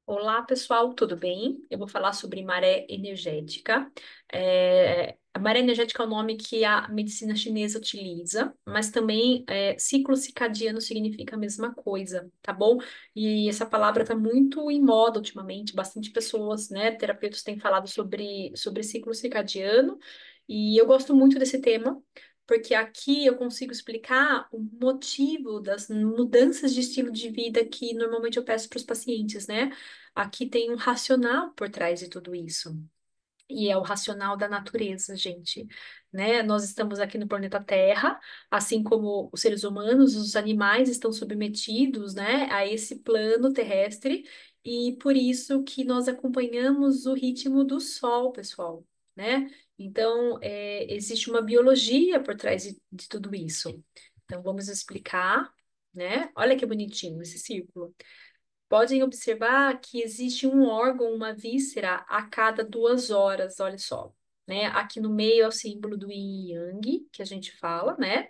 Olá, pessoal, tudo bem? Eu vou falar sobre maré energética. A maré energética é o nome que a medicina chinesa utiliza, mas também ciclo circadiano significa a mesma coisa, tá bom? E essa palavra está muito em moda ultimamente, bastante pessoas, né, terapeutas têm falado sobre ciclo circadiano, e eu gosto muito desse tema. Porque aqui eu consigo explicar o motivo das mudanças de estilo de vida que normalmente eu peço para os pacientes, né? Aqui tem um racional por trás de tudo isso. E é o racional da natureza, gente, né? Nós estamos aqui no planeta Terra, assim como os seres humanos, os animais estão submetidos, né, a esse plano terrestre, e por isso que nós acompanhamos o ritmo do Sol, pessoal, né? Então, existe uma biologia por trás de tudo isso. Então, vamos explicar, né? Olha que bonitinho esse círculo. Podem observar que existe um órgão, uma víscera, a cada 2 horas, olha só, né? Aqui no meio é o símbolo do Yin e Yang, que a gente fala, né?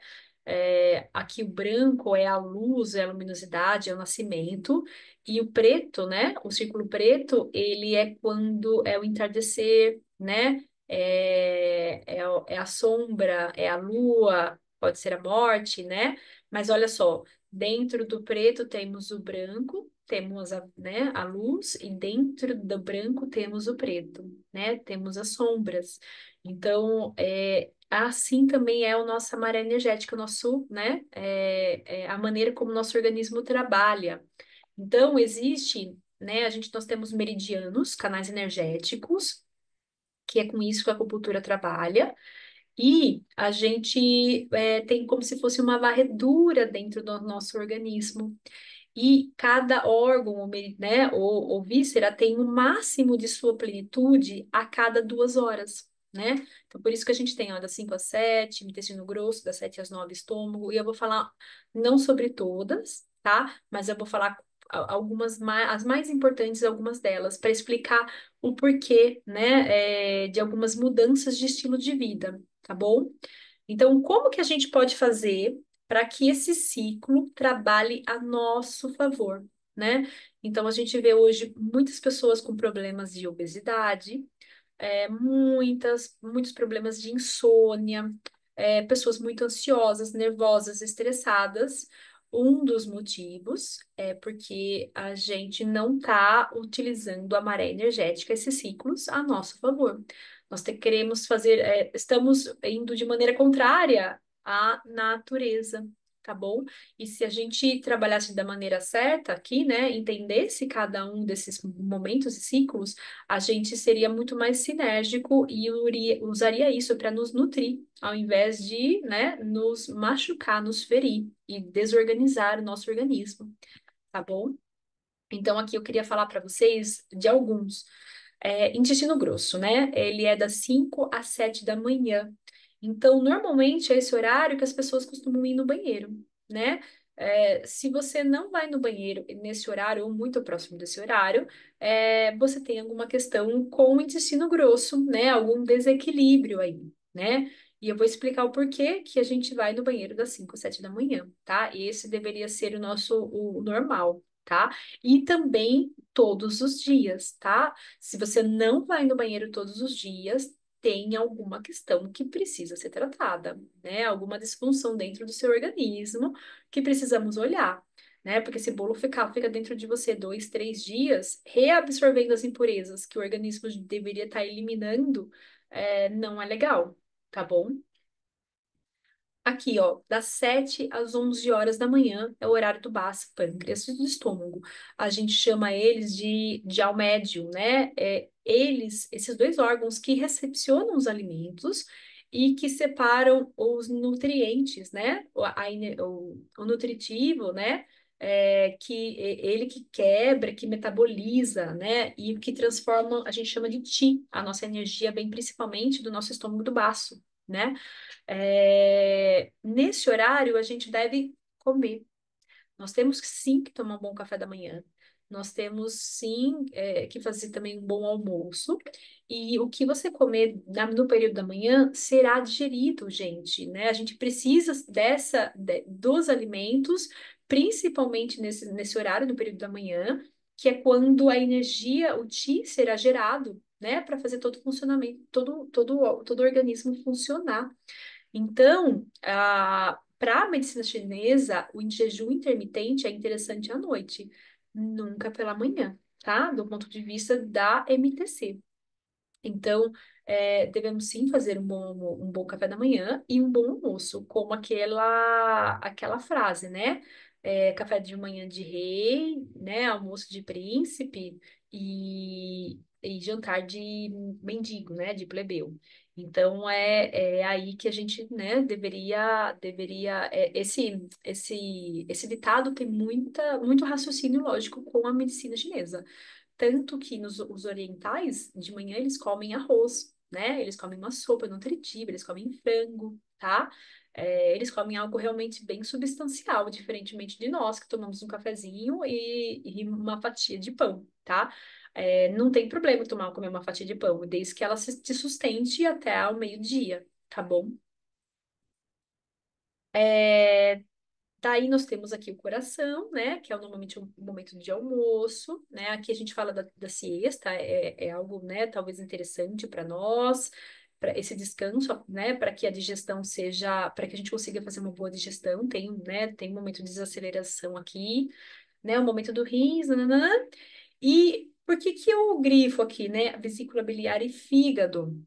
Aqui o branco é a luz, é a luminosidade, é o nascimento, e o preto, né? O círculo preto, ele é quando é o entardecer, né? É a sombra, é a lua, pode ser a morte, né? Mas olha só, dentro do preto temos o branco, temos né, a luz, e dentro do branco temos o preto, né? Temos as sombras. Então, assim também é a nossa maré energética, o nosso, né? A maneira como o nosso organismo trabalha. Então, existe, né? Nós temos meridianos, canais energéticos, que é com isso que a acupuntura trabalha. E a gente tem como se fosse uma varredura dentro do nosso organismo. E cada órgão, né, ou víscera tem o máximo de sua plenitude a cada 2 horas, né? Então, por isso que a gente tem, ó, das 5 às 7, intestino grosso, das 7 às 9, estômago, e eu vou falar não sobre todas, tá? Mas eu vou falar algumas as mais importantes, algumas delas, para explicar o porquê, né, de algumas mudanças de estilo de vida, tá bom? Então, como que a gente pode fazer para que esse ciclo trabalhe a nosso favor, né? Então, a gente vê hoje muitas pessoas com problemas de obesidade, muitos problemas de insônia, pessoas muito ansiosas, nervosas, estressadas. Um dos motivos é porque a gente não está utilizando a maré energética, esses ciclos, a nosso favor. Queremos fazer, estamos indo de maneira contrária à natureza, tá bom? E se a gente trabalhasse da maneira certa aqui, né, entendesse cada um desses momentos e ciclos, a gente seria muito mais sinérgico e usaria isso para nos nutrir, ao invés de, né, nos machucar, nos ferir e desorganizar o nosso organismo, tá bom? Então, aqui eu queria falar para vocês de alguns. Intestino grosso, né? Ele é das 5 às 7 da manhã. Então, normalmente é esse horário que as pessoas costumam ir no banheiro, né? Se você não vai no banheiro nesse horário ou muito próximo desse horário, você tem alguma questão com o intestino grosso, né? Algum desequilíbrio aí, né? E eu vou explicar o porquê que a gente vai no banheiro das 5 às 7 da manhã, tá? Esse deveria ser o normal, tá? E também todos os dias, tá? Se você não vai no banheiro todos os dias, tem alguma questão que precisa ser tratada, né? Alguma disfunção dentro do seu organismo que precisamos olhar, né? Porque esse bolo fica dentro de você 2, 3 dias, reabsorvendo as impurezas que o organismo deveria estar eliminando, não é legal, tá bom? Aqui, ó, das 7 às 11 horas da manhã é o horário do baço, pâncreas e do estômago. A gente chama eles de ao médio, né? Esses dois órgãos que recepcionam os alimentos e que separam os nutrientes, né? O nutritivo, né? Ele que quebra, que metaboliza, né? E o que transforma, a gente chama de Qi, a nossa energia vem principalmente do nosso estômago do baço, né? Nesse horário, a gente deve comer. Nós temos sim que tomar um bom café da manhã. Nós temos sim que fazer também um bom almoço. E o que você comer no período da manhã será digerido, gente, né? A gente precisa dos alimentos, principalmente nesse horário, no período da manhã. que é quando a energia, o Qi, será gerado, né, para fazer todo o funcionamento, todo o organismo funcionar. Então, para a medicina chinesa, o jejum intermitente é interessante à noite, nunca pela manhã, tá? Do ponto de vista da MTC. Então, devemos sim fazer um bom café da manhã e um bom almoço, como aquela frase, né? Café de manhã de rei, né? Almoço de príncipe e jantar de mendigo, né? De plebeu. Então, é aí que a gente, né, esse ditado tem muito raciocínio lógico com a medicina chinesa. Tanto que os orientais, de manhã, eles comem arroz, né? Eles comem uma sopa nutritiva, eles comem frango, tá? Eles comem algo realmente bem substancial, diferentemente de nós, que tomamos um cafezinho e uma fatia de pão, tá? Não tem problema comer uma fatia de pão, desde que ela te sustente até o meio-dia, tá bom? É, Daí nós temos aqui o coração, né? Que é normalmente um momento de almoço, né? Aqui a gente fala da siesta, é algo, né? Talvez interessante para nós, para esse descanso, né? Para que a digestão seja, para que a gente consiga fazer uma boa digestão, tem um momento de desaceleração aqui, né? O momento do rins, nananã. E por que que eu grifo aqui, né? Vesícula biliar e fígado.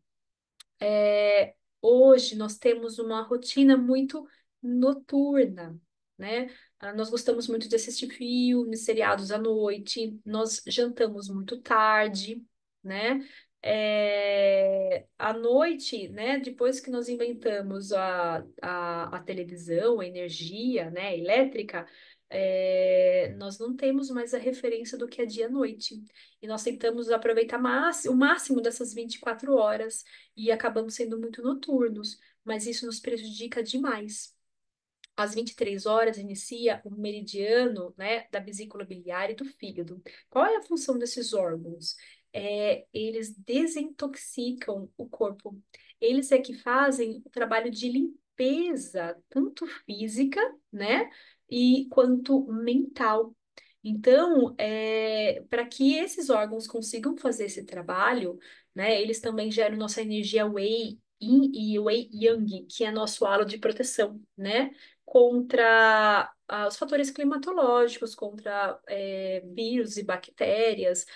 Hoje nós temos uma rotina muito noturna, né? Nós gostamos muito de assistir filmes, seriados à noite, nós jantamos muito tarde, né? À noite, né? Depois que nós inventamos a televisão, a energia, né? Elétrica, nós não temos mais a referência do que é dia e noite. E nós tentamos aproveitar o máximo dessas 24 horas e acabamos sendo muito noturnos, mas isso nos prejudica demais. Às 23 horas inicia o meridiano, né, da vesícula biliar e do fígado. Qual é a função desses órgãos? Eles desintoxicam o corpo. Eles é que fazem o trabalho de limpeza, tanto física, né, e quanto mental. Então, para que esses órgãos consigam fazer esse trabalho, né, eles também geram nossa energia Wei Yin e Wei Yang, que é nosso halo de proteção, né? Contra os fatores climatológicos, contra vírus e bactérias,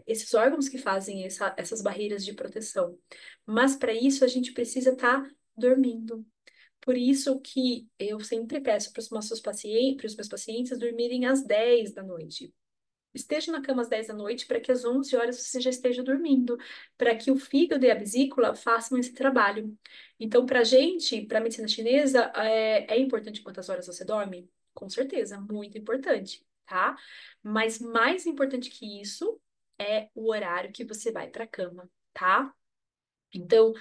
esses órgãos que fazem essas barreiras de proteção. Mas para isso a gente precisa estar dormindo. Por isso que eu sempre peço para os meus pacientes dormirem às 10 da noite. Esteja na cama às 10 da noite para que às 11 horas você já esteja dormindo, para que o fígado e a vesícula façam esse trabalho. Então, para a gente, para a medicina chinesa, é importante quantas horas você dorme? Com certeza, muito importante, tá? Mas mais importante que isso é o horário que você vai para a cama, tá? Então,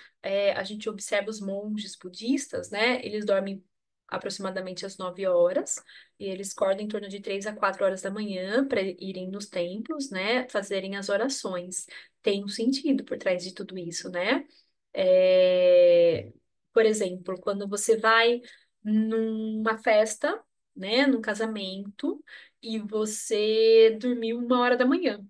a gente observa os monges budistas, né? Eles dormem aproximadamente às 9 horas e eles acordam em torno de 3 a 4 horas da manhã para irem nos templos, né? Fazerem as orações. Tem um sentido por trás de tudo isso, né? É, Por exemplo, quando você vai numa festa, né? Num casamento e você dormiu 1 hora da manhã.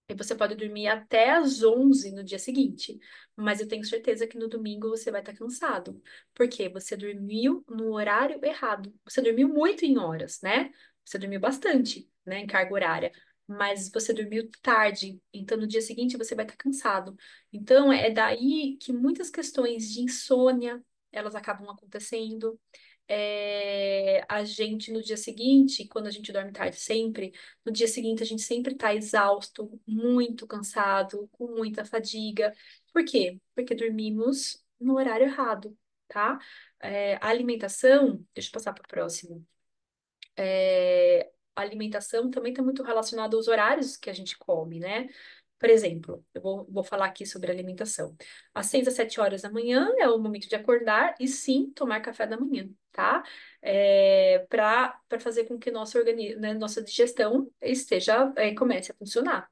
E você pode dormir até às 11 no dia seguinte. Mas eu tenho certeza que no domingo você vai estar cansado. Porque você dormiu no horário errado. Você dormiu muito em horas, né? Você dormiu bastante, né, em carga horária. Mas você dormiu tarde. Então no dia seguinte você vai estar cansado. Então é daí que muitas questões de insônia, elas acabam acontecendo. A gente no dia seguinte, quando a gente dorme tarde sempre, no dia seguinte a gente sempre está exausto, muito cansado, com muita fadiga. Por quê? Porque dormimos no horário errado, tá? A alimentação, deixa eu passar para o próximo. A alimentação também está muito relacionada aos horários que a gente come, né? Por exemplo, eu vou falar aqui sobre alimentação. Às 6 às 7 horas da manhã é o momento de acordar e sim tomar café da manhã, tá? Para fazer com que nosso organismo, né, nossa digestão comece a funcionar.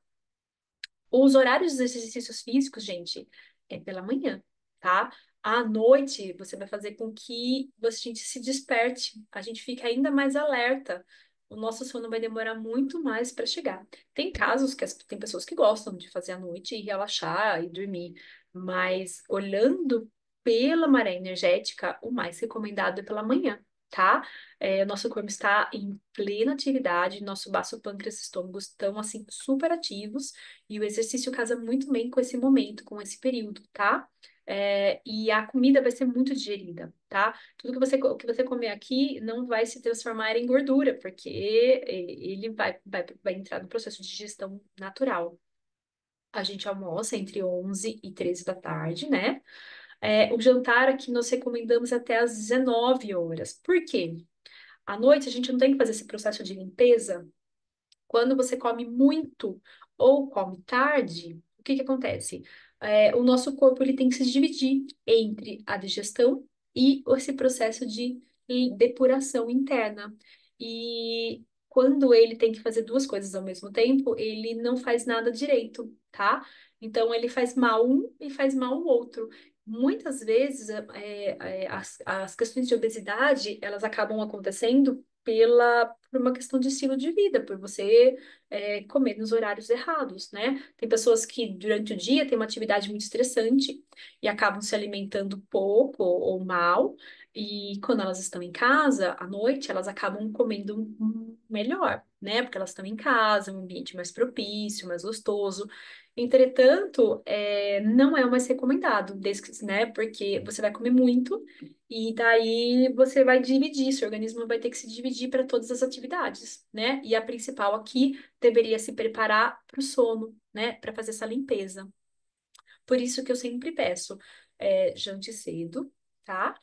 Os horários dos exercícios físicos, gente, é pela manhã, tá? À noite, você vai fazer com que a gente se desperte, a gente fique ainda mais alerta. o nosso sono vai demorar muito mais para chegar. Tem casos que tem pessoas que gostam de fazer à noite e relaxar e dormir, mas olhando pela maré energética, o mais recomendado é pela manhã. Tá? O nosso corpo está em plena atividade, nosso baço, pâncreas e estômago estão assim super ativos e o exercício casa muito bem com esse momento, com esse período, tá? E a comida vai ser muito digerida, tá? Tudo que você comer aqui não vai se transformar em gordura, porque ele vai entrar no processo de digestão natural. A gente almoça entre 11 e 13 da tarde, né? O jantar aqui nós recomendamos até às 19 horas. Por quê? À noite a gente não tem que fazer esse processo de limpeza. Quando você come muito ou come tarde, o que que acontece? O nosso corpo ele tem que se dividir entre a digestão e esse processo de depuração interna. E quando ele tem que fazer duas coisas ao mesmo tempo, ele não faz nada direito, tá? Então ele faz mal um e faz mal o outro. Muitas vezes as questões de obesidade elas acabam acontecendo por uma questão de estilo de vida, por você comer nos horários errados, né? Tem pessoas que durante o dia têm uma atividade muito estressante e acabam se alimentando pouco ou mal, e quando elas estão em casa, à noite, elas acabam comendo melhor, né? Porque elas estão em casa, um ambiente mais propício, mais gostoso. Entretanto, não é o mais recomendado, né? Porque você vai comer muito e daí você vai dividir, seu organismo vai ter que se dividir para todas as atividades, né? E a principal aqui deveria se preparar para o sono, né? Para fazer essa limpeza. Por isso que eu sempre peço, jante cedo, tá?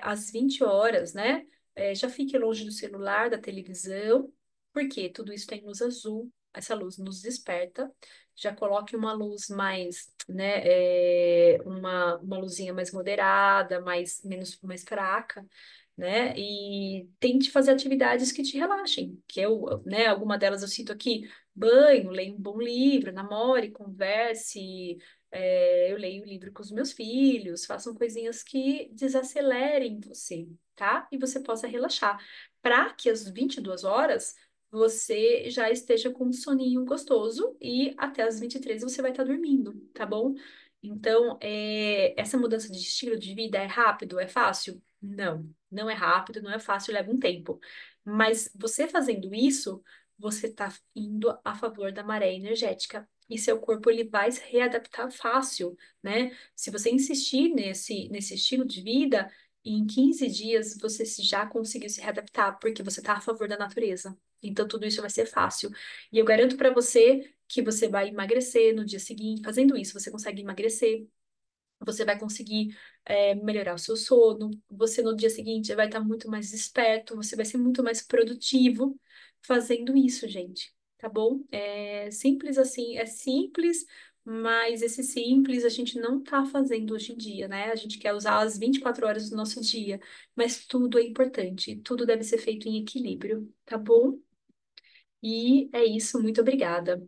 Às 20 horas, né? Já fique longe do celular, da televisão, porque tudo isso tem luz azul, essa luz nos desperta. Já coloque uma luz mais, né? Uma luzinha mais moderada, mais fraca, né? E tente fazer atividades que te relaxem, né? Alguma delas eu cito aqui: banho, leia um bom livro, namore, converse, eu leio livro com os meus filhos, façam coisinhas que desacelerem você, tá? E você possa relaxar, para que às 22 horas você já esteja com um soninho gostoso e até às 23 você vai estar dormindo, tá bom? Então, essa mudança de estilo de vida é rápido, é fácil? Não, não é rápido, não é fácil, leva um tempo. Mas você fazendo isso, você está indo a favor da maré energética e seu corpo ele vai se readaptar fácil, né? Se você insistir nesse estilo de vida, em 15 dias você já conseguiu se readaptar, porque você está a favor da natureza. Então, tudo isso vai ser fácil. E eu garanto para você que você vai emagrecer no dia seguinte. Fazendo isso, você consegue emagrecer, você vai conseguir melhorar o seu sono, você no dia seguinte vai estar muito mais desperto, você vai ser muito mais produtivo fazendo isso, gente, tá bom? É simples assim, é simples, mas esse simples a gente não tá fazendo hoje em dia, né? A gente quer usar as 24 horas do nosso dia, mas tudo é importante, tudo deve ser feito em equilíbrio, tá bom? E é isso, muito obrigada.